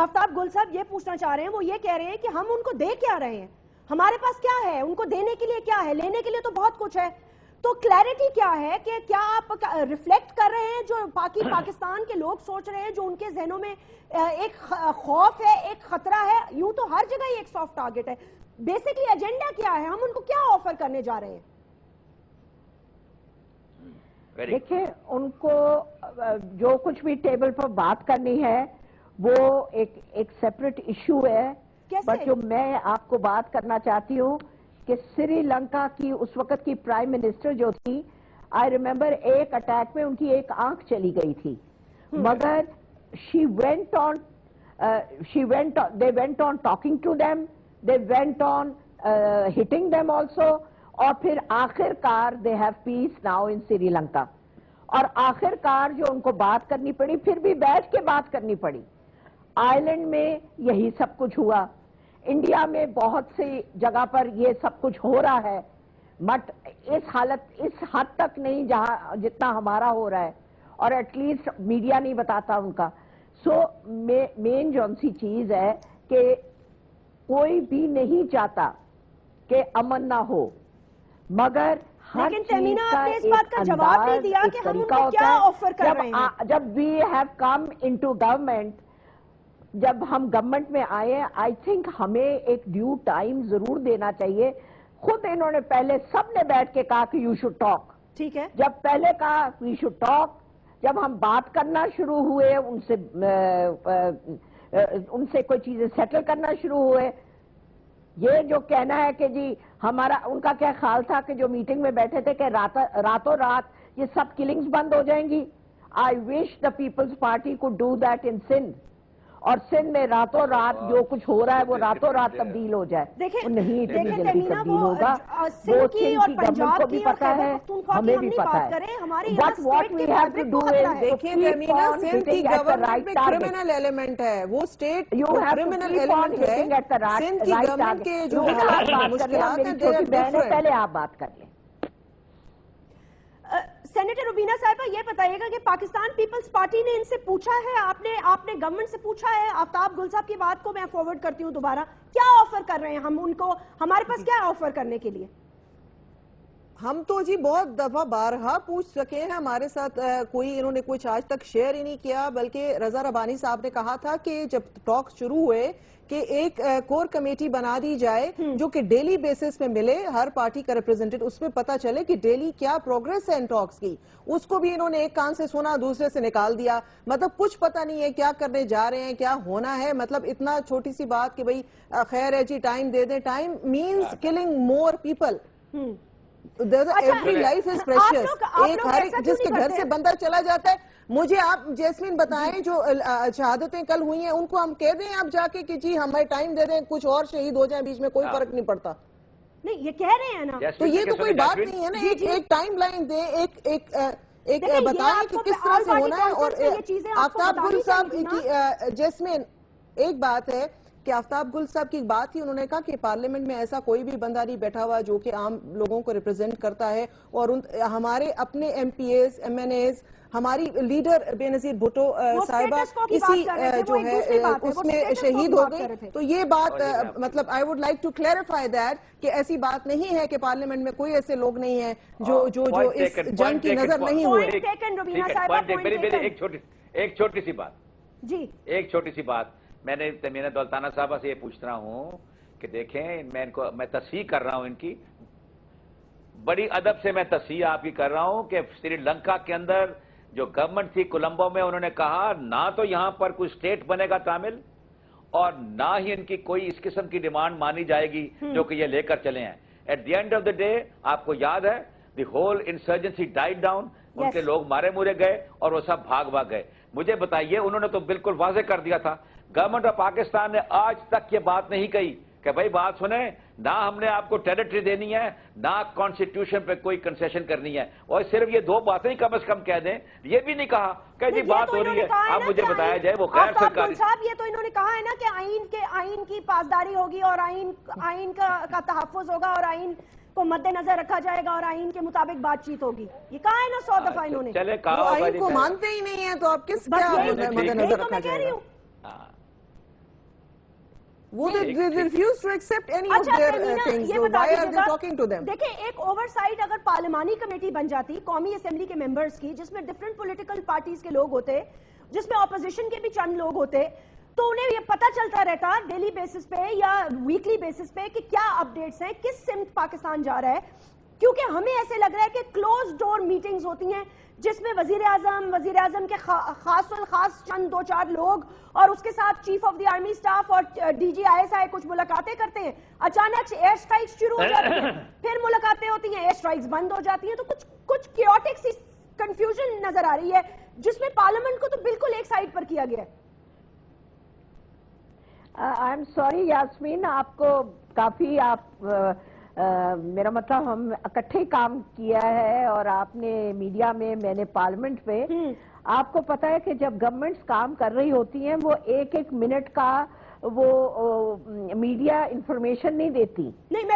آفتاب گل صاحب یہ پوچھنا چاہ رہے ہیں، وہ یہ کہہ رہے ہیں کہ ہم ان کو دے کیا رہے ہیں، ہمارے پاس کیا ہے ان کو دینے کے لیے، کیا ہے لینے کے لیے؟ تو بہت کچھ ہے، تو کلیئرٹی کیا ہے کہ کیا آپ ریفلیکٹ کر رہے ہیں جو پاکستان کے لوگ سوچ رہے ہیں، جو ان کے ذہنوں میں ایک خوف ہے، ایک خطرہ ہے؟ یوں تو ہر جگہ ایک سافٹ ٹارگٹ ہے، بیسکلی ایجنڈا کیا ہے، ہم ان کو کیا آفر کرنے جا رہے ہیں؟ دیکھیں ان کو جو کچھ بھی ٹیبل پر بات کرنی ہے وہ ایک سیپریٹ ایشو ہے، بٹ جو میں آپ کو بات کرنا چاہتی ہوں کہ سری لنکا کی اس وقت کی پرائم منسٹر جو تھی، آئی ریمبر ایک اٹیک میں ان کی ایک آنکھ چلی گئی تھی، مگر they went on talking to them, they went on hitting them also, اور پھر آخر کار they have peace now in Sri Lanka. اور آخر کار جو ان کو بات کرنی پڑی، پھر بھی بیٹھ کے بات کرنی پڑی۔ آئرلینڈ میں یہی سب کچھ ہوا، انڈیا میں بہت سی جگہ پر یہ سب کچھ ہو رہا ہے، بٹ اس حد تک نہیں جتنا ہمارا ہو رہا ہے، اور ایٹ لیسٹ میڈیا نہیں بتاتا ان کا۔ سو مین جون سی چیز ہے کہ کوئی بھی نہیں چاہتا کہ امن نہ ہو، مگر لیکن تیمینہ آپ نے اس بات کا جواب نہیں دیا کہ ہم ان کو کیا آفر کر رہے ہیں۔ جب we have come into government, جب ہم گورنمنٹ میں آئے ہیں آئی تھنک ہمیں ایک ڈیو ٹائم ضرور دینا چاہیے. خود انہوں نے پہلے سب نے بیٹھ کے کہا کہ یو شوڈ ٹاک. ٹھیک ہے. جب پہلے کہا وی شوڈ ٹاک, جب ہم بات کرنا شروع ہوئے ان سے کوئی چیزیں سیٹل کرنا شروع ہوئے, یہ جو کہنا ہے کہ جی ہمارا, ان کا کیا خیال تھا کہ جو میٹنگ میں بیٹھے تھے کہ راتوں رات یہ سب کلنگز بند ہو جائیں گی. آئی وش دا پیپلز پارٹی کو ڈو دیٹ ان سندھ, اور سندھ میں راتوں رات جو کچھ ہو رہا ہے وہ راتوں رات تبدیل ہو جائے. نہیں اتنی جلدی تبدیل ہوگا. وہ سندھ کی گورنمنٹ کو بھی پتا ہے, ہمیں بھی پتا ہے. But what we have to do is دیکھیں تیمینا, سندھ کی گورنمنٹ میں کرمنل ایلیمنٹ ہے, وہ اسٹیٹ کرمنل ایلیمنٹ ہے. سندھ کی گورنمنٹ کے جو مشکلات ہیں, پہلے آپ بات کر لیں. سینیٹر روبینہ صاحبہ یہ بتائیے گا کہ پاکستان پیپلز پارٹی نے ان سے پوچھا ہے, آپ نے گورنمنٹ سے پوچھا ہے, آفتاب گل صاحب کی بات کو میں فارورڈ کرتی ہوں دوبارہ, کیا آفر کر رہے ہیں ہم ان کو, ہمارے پاس کیا آفر کرنے کے لیے؟ ہم تو جی بہت دفعہ بارہا پوچھ سکے ہیں, ہمارے ساتھ انہوں نے کچھ آج تک شیئر ہی نہیں کیا, بلکہ رضا ربانی صاحب نے کہا تھا کہ جب ٹاک شروع ہوئے کہ ایک کور کمیٹی بنا دی جائے جو کہ ڈیلی بیسس میں ملے, ہر پارٹی کا ریپرزینٹیٹو, اس میں پتا چلے کہ ڈیلی کیا پروگریس ہے ان ٹاکس کی. اس کو بھی انہوں نے ایک کان سے سنا دوسرے سے نکال دیا. مطلب کچھ پتا نہیں ہے کیا کرنے جا رہے ہیں, کیا ہونا ہے. مطلب اتنا چھوٹی سی بات کہ بھئی خیر ہے جی ٹائم دے دیں. Time means killing more people. Every life is precious. ایک ہر جس کے گھر سے بندہ چلا جاتا ہے. مجھے آپ جیسمین بتائیں جو شہادتیں کل ہوئی ہیں ان کو ہم کہہ دیں آپ جا کے کہ جی ہمیں ٹائم دے دیں, کچھ اور شہید ہو جائیں بیچ میں, کوئی فرق نہیں پڑتا. نہیں یہ کہہ رہے ہیں نا, تو یہ تو کوئی بات نہیں ہے نا. ایک ٹائم لائن دیں, ایک بتائیں کہ کس طرح سے ہونا ہے. اور آفتاب گل صاحب کی جیسمین ایک بات ہے کہ آفتاب گل صاحب کی ایک بات تھی, انہوں نے کہا کہ پارلیمنٹ میں ایسا کوئی بھی بندہ نہیں بیٹھا ہوا جو کہ عام لوگوں کو ریپرزینٹ کرتا ہے, اور ہمارے اپنے M P As, M N As, ہماری لیڈر بے نظیر بھٹو صاحبہ اسی جو ہے اس میں شہید ہو گئی. تو یہ بات مطلب I would like to clarify that کہ ایسی بات نہیں ہے کہ پارلیمنٹ میں کوئی ایسے لوگ نہیں ہیں جو اس جنگ کی نظر نہیں ہوئے. ایک چھوٹی سی بات, جی ایک چھوٹی سی بات, میں نے تیمینہ دولتانہ صاحبہ سے یہ پوچھ رہا ہوں کہ دیکھیں میں تصحیح کر رہا ہوں ان کی, بڑی ادب سے میں تصحیح آپ کی کر رہا ہوں کہ سری لنکا کے اندر جو گورنمنٹ تھی کولمبو میں, انہوں نے کہا نہ تو یہاں پر کوئی اسٹیٹ بنے گا تامل, اور نہ ہی ان کی کوئی اس قسم کی ڈیمانڈ مانی جائے گی جو کہ یہ لے کر چلے ہیں. At the end of the day آپ کو یاد ہے the whole insurgency died down, ان کے لوگ مارے مورے گئے اور وہ سب بھاگ گئے. مجھے بتائیے, انہوں نے تو بالکل واضح کر دیا تھا, گورنمنٹ آف پاکستان نے آج تک یہ بات نہیں کہی کہ بھائی بات سنیں, نہ ہم نے آپ کو ٹیریٹری دینی ہے, نہ کانسٹیٹیوشن پہ کوئی کنسیشن کرنی ہے, اور صرف یہ دو باتیں کم از کم کہہ دیں. یہ بھی نہیں کہا کہ جی بات ہو رہی ہے, اب مجھے بتایا جائے وہ غیر سرکاری صاحب, یہ تو انہوں نے کہا ہے نا کہ آئین کی پاسداری ہوگی اور آئین کا تحفظ ہوگا اور آئین کو مد نظر رکھا جائے گا اور آئین کے مطابق بات چیت ہوگی. یہ کہا ہے نا 100 دفعہ انہوں نے. چلے آئین کو مانتے ہی نہیں ہیں تو آپ کس مد نظر رکھا جائے گا. دیکھیں ایک اوور سائٹ اگر پارلیمانی کمیٹی بن جاتی قومی اسمبلی کے ممبرز کی, جس میں ڈفرنٹ پولیٹیکل پارٹیز کے لوگ ہوتے, جس میں اپوزیشن کے بھی چند لوگ ہوتے, تو انہیں یہ پتا چلتا رہتا ڈیلی بیسس پہ یا ویکلی بیسس پہ کہ کیا اپڈیٹس ہیں, کس سمت پاکستان جا رہا ہے. کیونکہ ہمیں ایسے لگ رہا ہے کہ کلوز ڈور میٹنگز ہوتی ہیں جس میں وزیر اعظم کے خاص والخاص چند 2-4 لوگ اور اس کے ساتھ chief of the army staff اور D G I S I کچھ ملاقاتیں کرتے ہیں. اچانک ایئر سٹرائکس شروع ہو جاتی ہیں, پھر ملاقاتیں ہوتی ہیں, ایئر سٹرائکس بند ہو جاتی ہیں. تو کچھ کیوٹک سی کنفیوژن نظر آ رہی ہے جس میں پارلیمنٹ کو تو بالکل ایک سائڈ پر کیا گیا ہے. آئی ایم سوری یاسمین, آپ کو کافی میرا مطلب ہم اکٹھے کام کیا ہے, اور آپ نے میڈیا میں نے پارلیمنٹ پہ, آپ کو پتا ہے کہ جب گورنمنٹس کام کر رہی ہوتی ہیں وہ ایک منٹ کا وہ میڈیا انفارمیشن نہیں دیتی.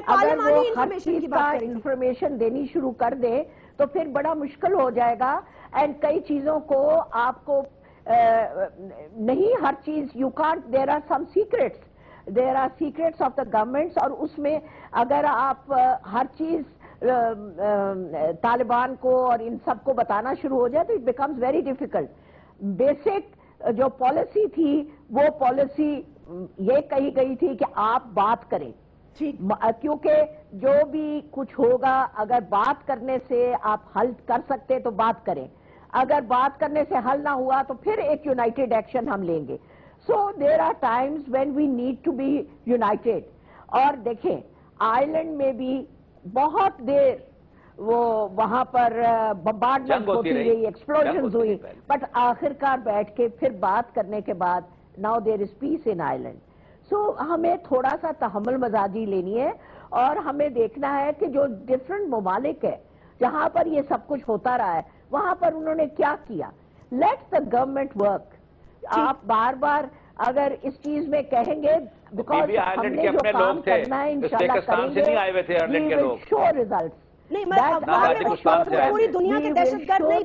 اگر وہ ہر چیز کا انفارمیشن دینی شروع کر دے تو پھر بڑا مشکل ہو جائے گا. اینڈ کئی چیزوں کو آپ کو نہیں, ہر چیز you can't, there are some secrets, there are secrets of the governments, اور اس میں اگر آپ ہر چیز طالبان کو اور ان سب کو بتانا شروع ہو جائے تو it becomes very difficult. Basic جو پالیسی تھی وہ پالیسی یہ کہی گئی تھی کہ آپ بات کریں، کیونکہ جو بھی کچھ ہوگا اگر بات کرنے سے آپ حل کر سکتے تو بات کریں، اگر بات کرنے سے حل نہ ہوا تو پھر ایک یونائٹڈ ایکشن ہم لیں گے. So there are times when we need to be united. اور دیکھیں آئرلینڈ میں بھی بہت دیر وہ وہاں پر بمبارڈمنٹ ہوتی رہی، ایکسپلوژنز ہوئی، بٹ آخر کار بیٹھ کے پھر بات کرنے کے بعد now there is piece in Ireland. سو ہمیں تھوڑا سا تحمل مزاجی لینی ہے اور ہمیں دیکھنا ہے کہ جو ڈفرنٹ ممالک ہے جہاں پر یہ سب کچھ ہوتا رہا ہے وہاں پر انہوں نے کیا کیا. Let the government work. آپ بار بار اگر اس چیز میں کہیں گے بیکاز ہم نے جو کام کرنا ہے انشاءاللہ کریں گے we will show results. نہیں پوری دنیا کے دہشت گرد نہیں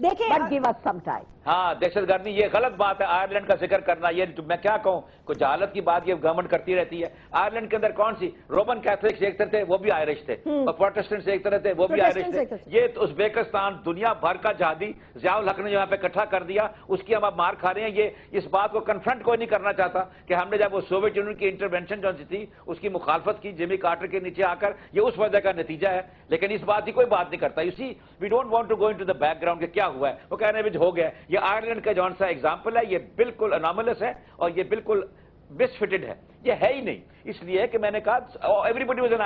دیکھیں but give us some time. ہاں دہشت گردی یہ غلط بات ہے آئرلینڈ کا ذکر کرنا. یہ میں کیا کہوں، کوئی جہالت کی بات یہ گورنمنٹ کرتی رہتی ہے. آئرلینڈ کے اندر کون سی رومن کیتھولکس ایک طرح تھے وہ بھی آئرش تھے، اور پروٹسٹنٹس ایک طرح تھے وہ بھی آئرش تھے. یہ ازبیکستان دنیا بھر کا جہادی ضیاء الحق نے یہاں پہ اکٹھا کر دیا، اس کی ہم اب مار کھا رہے ہیں. یہ اس بات کو کنفرنٹ کوئی نہیں کرنا چاہتا کہ ہم نے جب وہ سوویت یونین کی انٹرونشن جو تھی اس کی مخالفت کی جیمی کارٹر کے نیچے آ کر، یہ اس وجہ کا نتیجہ ہے. لیکن اس بات کی کوئی بات نہیں کرتا. You see we don't want to go into the background کہ کیا ہوا ہے، وہ کہنے میں ہو گیا. یہ آئرلینڈ کا جون سا ایگزامپل ہے، یہ بالکل اناملس ہے اور یہ بالکل مس فٹڈ ہے. یہ ہے ہی نہیں. اس لیے کہ میں نے کہا everybody was an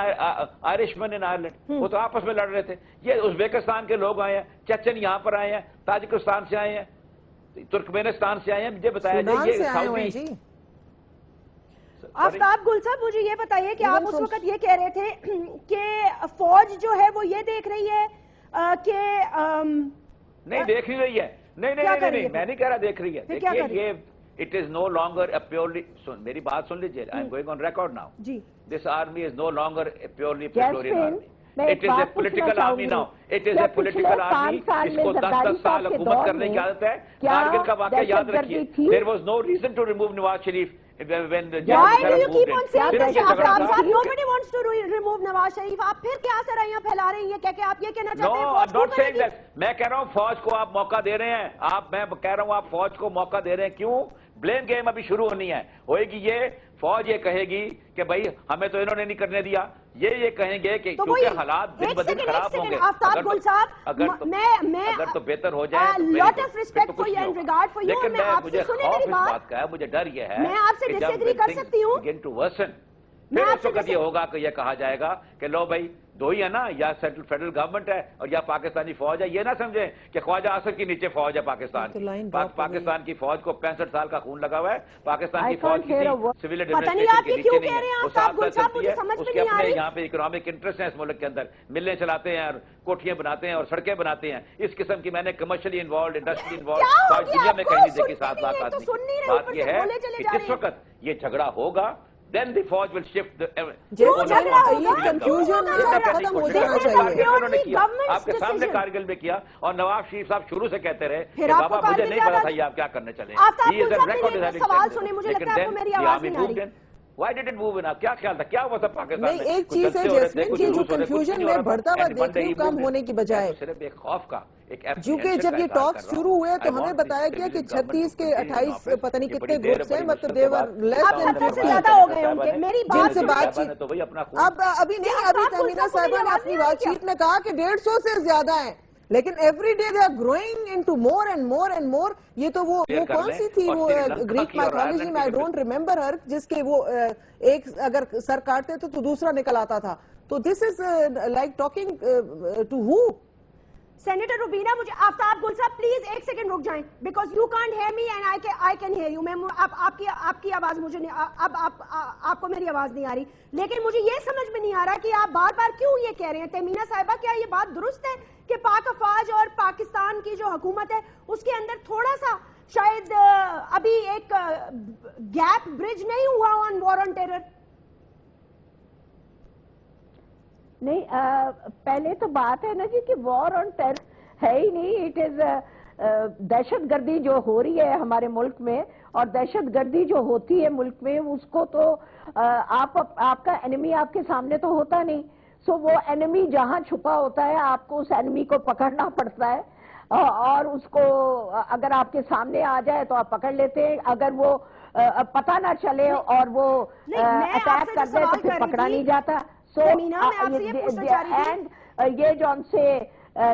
Irishman in Ireland. وہ تو آپس میں لڑ رہے تھے. یہ ازبیکستان کے لوگ آئے ہیں، چچن یہاں پر آئے ہیں، تاجکستان سے آئے ہیں، ترکمینستان سے آئے ہیں. مجھے بتایا جائے یہ سعودی. آفتاب گل صاحب مجھے یہ بتائیے کہ آپ اس وقت یہ کہہ رہے تھے کہ فوج جو ہے وہ یہ دیکھ رہی ہے کہ نہیں دیکھ ہی رہی ہے. نہیں میں نہیں کہہ رہا دیکھ رہی ہے. دیکھیے یہ it is no longer a purely میری بات سن لیجیے. I am going on record now. This army is no longer a purely Praetorian army. It is a political army now. It is a political army. اس کو 10 سال حکومت کرنے کی عادت ہے. کارگل کا واقعہ یاد رکھیے. There was no reason to remove Nawaz Sharif. Why do you keep on saying this? Nobody wants to remove Nawaz Sharif. آپ پھر کیا سرائیاں پھیلا رہی ہیں کہ آپ یہ کہنا چاہتے ہیں فوج کو کرے گی؟ میں کہہ رہا ہوں فوج کو آپ موقع دے رہے ہیں. میں کہہ رہا ہوں آپ فوج کو موقع دے رہے ہیں. کیوں؟ بلیم گیم ابھی شروع ہونی ہے. ہوئے گی یہ فوج یہ کہے گی کہ بھائی ہمیں تو انہوں نے نہیں کرنے دیا. یہ کہیں گے کہ کیونکہ حالات دن بدن خراب ہوں گے. اگر تو بہتر ہو جائے لیکن مجھے خوف اس بات کا ہے، مجھے ڈر یہ ہے کہ جب begin to worsen پھر اس وقت یہ ہوگا کہ یہ کہا جائے گا کہ لو بھائی دو ہی ہے نا، یا فیڈرل گورنمنٹ ہے اور یا پاکستانی فوج ہے. یہ نہ سمجھیں کہ خواجہ اسد کے نیچے فوج ہے پاکستان کی. پاکستان کی فوج کو 65 سال کا خون لگا ہوا ہے. پاکستان کی فوج سول ایڈمنسٹریشن کے نیچے نہیں ہے. وہ صاف ظاہر کرتی ہے اس کے اپنے یہاں پہ اکنامک انٹرسٹ ہیں اس ملک کے اندر. ملیں چلاتے ہیں اور کوٹھیاں بناتے ہیں اور سڑکیں بناتے ہیں. اس قسم کی میں نے کمرشلی انوالوڈ انڈسٹری انوالوڈ دنیا میں کہیں نہیں دیکھی 7 لاکھ آدمی. بات یہ ہے کہ جس وقت یہ جھگڑا ہوگا then the force will shift the confusion ختم ہو جانا چاہیے. آپ کے سامنے کارگل میں کیا اور نواز شریف صاحب شروع سے کہتے رہے کہ بابا مجھے نہیں پتا تھا یہ آپ کیا کرنے چلے. Why did it move in? کیا خیال تھا کیا ہوا تھا پاکستان میں؟ ایک چیز ہے جیسمین جی جو کنفیوژن میں بڑھتا ہوا دیکھنے کم ہونے کی بجائے صرف ایک خوف کا کیونکہ جب یہ ٹاکس شروع ہوئے تو ہمیں بتایا گیا کہ 36 کے 28 پتہ نہیں کتنے گروپس ہیں، مطلب دیور لیس دین 50 جن سے بات چیت. اب ابھی نہیں، ابھی تہمینہ صاحبہ نے اپنی بات چیت میں کہا کہ 150 سے زیادہ ہیں، لیکن every day they are growing into more and more and more. یہ تو وہ کون سی تھی وہ گریک مائتھولوجی میں آئی ڈونٹ ریمبر ہر، جس کے وہ ایک اگر سر کاٹتے تھے تو دوسرا نکل آتا تھا. تو this is like talking to ہو. سینیٹر روبینہ مجھے آفتاب گل صاحب پلیز ایک سیکنڈ رک جائیں because you can't hear me and I can hear you. میں آپ کی آواز مجھے نہیں، اب آپ کو میری آواز نہیں آ رہی، لیکن مجھے یہ سمجھ میں نہیں آ رہا کہ آپ بار بار کیوں یہ کہہ رہے ہیں. تہمینہ صاحبہ کیا یہ بات درست ہے کہ پاک افواج اور پاکستان کی جو حکومت ہے اس کے اندر تھوڑا سا شاید ابھی ایک گیپ برج نہیں ہوا آن وار آن ٹیرر؟ نہیں، پہلے تو بات ہے نا جی کہ وار آن ٹیرر ہے ہی نہیں. اٹ از دہشت گردی جو ہو رہی ہے ہمارے ملک میں، اور دہشت گردی جو ہوتی ہے ملک میں اس کو تو آپ کا انیمی آپ کے سامنے تو ہوتا نہیں. سو وہ انیمی جہاں چھپا ہوتا ہے آپ کو اس انیمی کو پکڑنا پڑتا ہے. اور اس کو اگر آپ کے سامنے آ جائے تو آپ پکڑ لیتے ہیں، اگر وہ پتہ نہ چلے اور وہ اٹیک کر دے تو پھر پکڑا نہیں جاتا. اینڈ یہ جو ان سے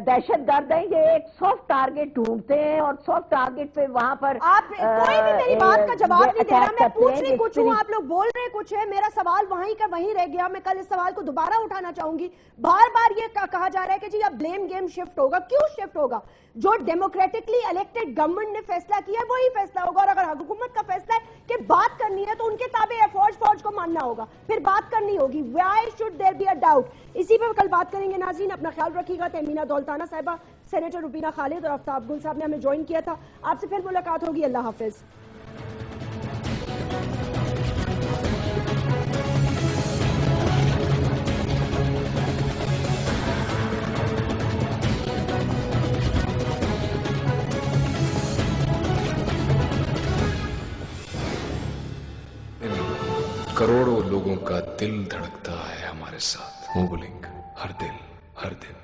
دہشت گرد ہیں یہ ایک سافٹ ٹارگٹ ڈھونڈتے ہیں اور سافٹ ٹارگٹ پہ وہاں پر آپ کوئی بھی میری بات کا جواب نہیں دے رہا. میں پوچھ رہی کچھ ہوں، آپ لوگ بول رہے کچھ ہے. میرا سوال وہیں کا وہیں رہ گیا. میں کل اس سوال کو دوبارہ اٹھانا چاہوں گی. بار بار یہ کہا جا رہا ہے کہ جی اب بلیم گیم شفٹ ہوگا. کیوں شفٹ ہوگا؟ جو ڈیموکریٹکلی الیکٹڈ گورنمنٹ نے فیصلہ کیا ہے وہی فیصلہ ہوگا. اور اگر حکومت کا فیصلہ ہے کہ بات کرنی ہے تو ان کے تابع فوج کو ماننا ہوگا، پھر بات کرنی ہوگی. Why should there be a doubt? اسی پہ کل بات کریں گے. ناظرین اپنا خیال رکھیے گا. تہمینہ دولتانہ صاحبہ، سینیٹر روبینہ خالد اور آفتاب گل صاحب نے ہمیں جوائن کیا تھا. آپ سے پھر ملاقات ہوگی. اللہ حافظ. کروڑوں لوگوں کا دل دھڑکتا ہے ہمارے ساتھ. موو لنک، ہر دل ہر دن.